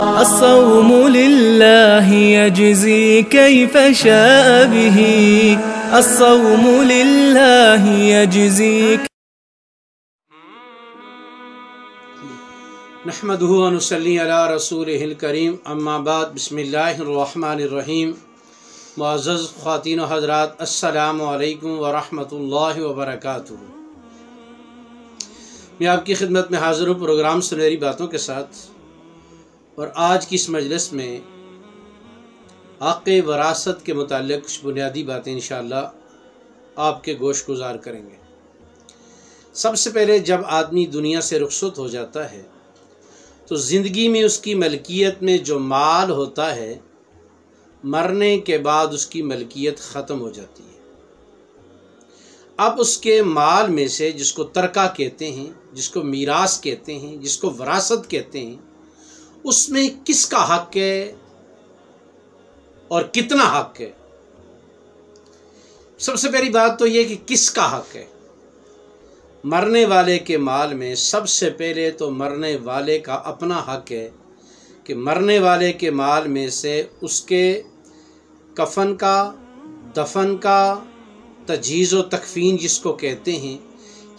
الصوم لله يجزي كيف شاء به الصوم لله يجزي نحمده ونصلي على رسوله الكريم اما بعد بسم اللہ الرحمن الرحیم معزز خواتین و حضرات السلام علیکم ورحمۃ اللہ وبرکاتہ۔ میں آپ کی خدمت میں حاضر ہوں پروگرام سنہری باتوں کے ساتھ، اور آج کی اس مجلس میں حق وراثت کے متعلق کچھ بنیادی باتیں انشاءاللہ آپ کے گوش گزار کریں گے۔ سب سے پہلے جب آدمی دنیا سے رخصت ہو جاتا ہے تو زندگی میں اس کی ملکیت میں جو مال ہوتا ہے، مرنے کے بعد اس کی ملکیت ختم ہو جاتی ہے۔ اب اس کے مال میں سے جس کو ترکہ کہتے ہیں، جس کو میراث کہتے ہیں، جس کو وراثت کہتے ہیں، اس میں کس کا حق ہے اور کتنا حق ہے؟ سب سے پہلی بات تو یہ کہ کس کا حق ہے۔ مرنے والے کے مال میں سب سے پہلے تو مرنے والے کا اپنا حق ہے کہ مرنے والے کے مال میں سے اس کے کفن کا، دفن کا، تجہیز و تکفین جس کو کہتے ہیں،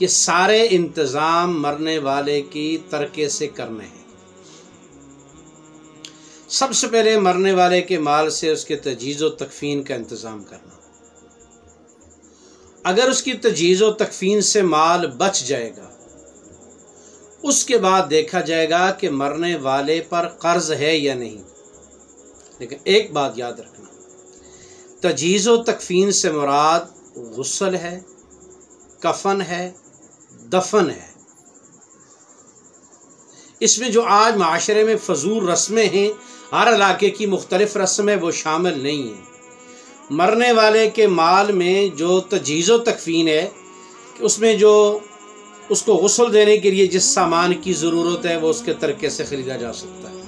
یہ سارے انتظام مرنے والے کی ترکے سے کرنے ہیں۔ سب سے پہلے مرنے والے کے مال سے اس کے تجہیز و تکفین کا انتظام کرنا۔ اگر اس کی تجہیز و تکفین سے مال بچ جائے گا، اس کے بعد دیکھا جائے گا کہ مرنے والے پر قرض ہے یا نہیں۔ لیکن ایک بات یاد رکھنا، تجہیز و تکفین سے مراد غسل ہے، کفن ہے، دفن ہے۔ اس میں جو آج معاشرے میں فضول رسمیں ہیں، ہر علاقے کی مختلف رسمیں، وہ شامل نہیں ہیں۔ مرنے والے کے مال میں جو تجہیز و تکفین ہے، اس میں جو اس کو غسل دینے کے لیے جس سامان کی ضرورت ہے وہ اس کے ترکے سے خریدا جا سکتا ہے۔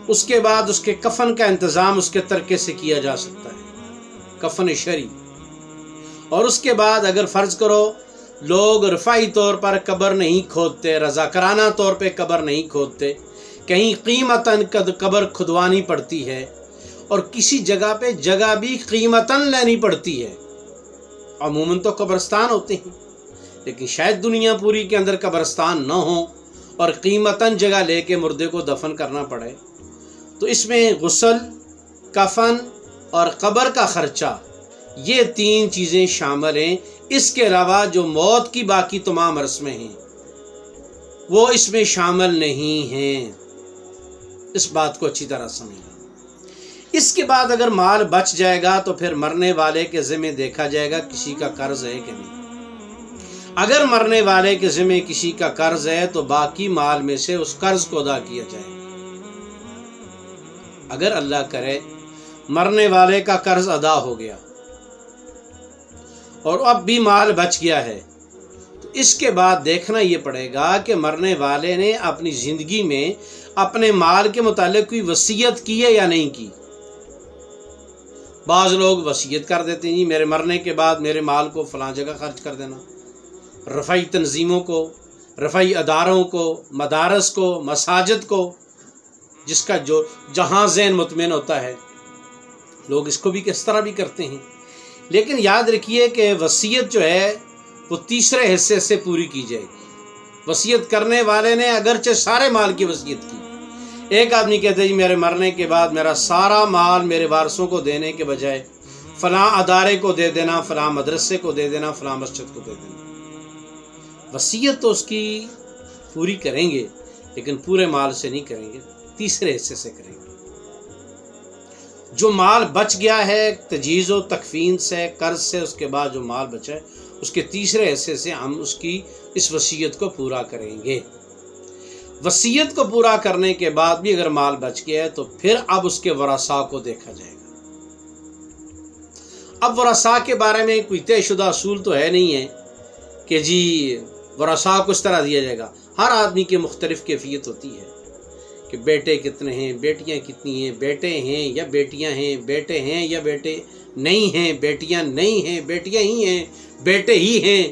اس کے بعد اس کے کفن کا انتظام اس کے ترکے سے کیا جا سکتا ہے، کفن شرعی۔ اور اس کے بعد اگر فرض کرو لوگ رفاعی طور پر قبر نہیں کھودتے، رضاکارانہ طور پہ قبر نہیں کھودتے، کہیں قیمتاً قبر کھدوانی پڑتی ہے، اور کسی جگہ پہ جگہ بھی قیمتاً لینی پڑتی ہے۔ عموماً تو قبرستان ہوتے ہیں، لیکن شاید دنیا پوری کے اندر قبرستان نہ ہو اور قیمتاً جگہ لے کے مردے کو دفن کرنا پڑے، تو اس میں غسل، کفن اور قبر کا خرچہ، یہ تین چیزیں شامل ہیں۔ اس کے علاوہ جو موت کی باقی تمام رسمیں ہیں وہ اس میں شامل نہیں ہیں۔ اس بات کو اچھی طرح سمجھیں۔ اس کے بعد اگر مال بچ جائے گا تو پھر مرنے والے کے ذمہ دیکھا جائے گا کسی کا قرض ہے کہ نہیں۔ اگر مرنے والے کے ذمہ کسی کا قرض ہے تو باقی مال میں سے اس قرض کو ادا کیا جائے گا۔ اگر اللہ کرے مرنے والے کا قرض ادا ہو گیا اور اب بھی مال بچ گیا ہے، تو اس کے بعد دیکھنا یہ پڑے گا کہ مرنے والے نے اپنی زندگی میں اپنے مال کے متعلق کوئی وصیت کی ہے یا نہیں کی۔ بعض لوگ وصیت کر دیتے ہیں، جی میرے مرنے کے بعد میرے مال کو فلاں جگہ خرچ کر دینا، رفعی تنظیموں کو، رفعی اداروں کو، مدارس کو، مساجد کو، جس کا جو جہاں ذہن مطمئن ہوتا ہے، لوگ اس کو بھی کس طرح بھی کرتے ہیں۔ لیکن یاد رکھیے کہ وصیت جو ہے وہ تیسرے حصے سے پوری کی جائے گی۔ وصیت کرنے والے نے اگرچہ سارے مال کی وصیت کی، ایک آدمی کہتے ہیں جی میرے مرنے کے بعد میرا سارا مال میرے وارثوں کو دینے کے بجائے فلاں ادارے کو دے دینا، فلاں مدرسے کو دے دینا، فلاں مسجد کو دے دینا۔ وصیت تو اس کی پوری کریں گے، لیکن پورے مال سے نہیں کریں گے، تیسرے حصے سے کریں گے۔ جو مال بچ گیا ہے تجہیز و تکفین سے، قرض سے، اس کے بعد جو مال بچا ہے اس کے تیسرے حصے سے ہم اس کی اس وصیت کو پورا کریں گے۔ وصیت کو پورا کرنے کے بعد بھی اگر مال بچ گیا ہے تو پھر اب اس کے ورثاء کو دیکھا جائے گا۔ اب ورثاء کے بارے میں کوئی طے شدہ اصول تو ہے نہیں ہے کہ جی ورثاء کو اس طرح دیا جائے گا۔ ہر آدمی کی مختلف کیفیت ہوتی ہے کہ بیٹے کتنے ہیں، بیٹیاں کتنی ہیں، بیٹے ہیں یا بیٹیاں ہیں، بیٹے ہیں یا بیٹے نہیں ہیں، بیٹیاں نہیں ہیں، بیٹیاں ہی ہیں، بیٹے ہی ہیں،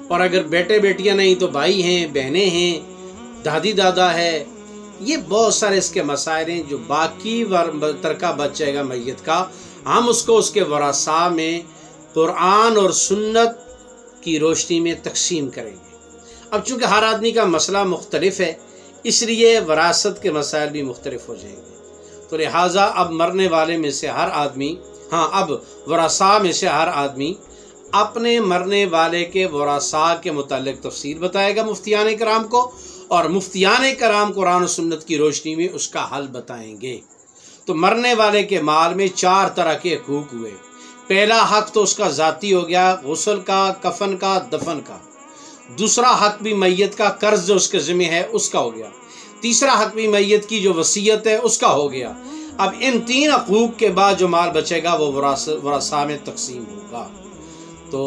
اور اگر بیٹے بیٹیاں نہیں تو بھائی ہیں، بہنیں ہیں، دادی دادا ہے، یہ بہت سارے اس کے مسائل ہیں جو باقی ترکہ بچ جائے گا میت کا، ہم اس کو اس کے ورثاء میں قرآن اور سنت کی روشنی میں تقسیم کریں گے۔ اب چونکہ ہر آدمی کا مسئلہ مختلف ہے، اس لیے وراثت کے مسائل بھی مختلف ہو جائیں گے، تو لہٰذا اب مرنے والے میں سے ہر آدمی اب ورثاء میں سے ہر آدمی اپنے مرنے والے کے ورثاء کے متعلق تفصیل بتائے گا مفتیان کرام کو، اور مفتیان کرام قرآن و سنت کی روشنی میں اس کا حل بتائیں گے۔ تو مرنے والے کے مال میں 4 طرح کے حقوق ہوئے۔ پہلا حق تو اس کا ذاتی ہو گیا، غسل کا، کفن کا، دفن کا۔ دوسرا حق بھی میت کا قرض جو اس کے ذمہ ہے اس کا ہو گیا۔ تیسرا حق بھی میت کی جو وصیت ہے اس کا ہو گیا۔ اب ان 3 حقوق کے بعد جو مال بچے گا وہ ورثاء میں تقسیم ہوگا۔ تو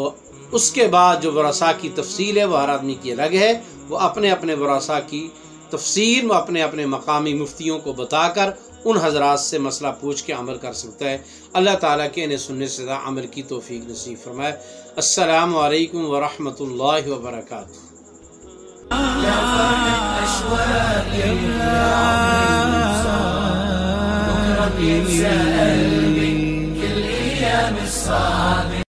اس کے بعد جو ورثاء کی تفصیل ہے وہ ہر آدمی کی الگ ہے، وہ اپنے اپنے ورثاء کی تفصیل وہ اپنے اپنے مقامی مفتیوں کو بتا کر ان حضرات سے مسئلہ پوچھ کے عمل کر سکتا ہے۔ اللہ تعالیٰ کے انہیں سننے سے عمل کی توفیق نصیب فرمائے۔ السلام علیکم ورحمۃ اللہ وبرکاتہ۔ كل أيام الصعب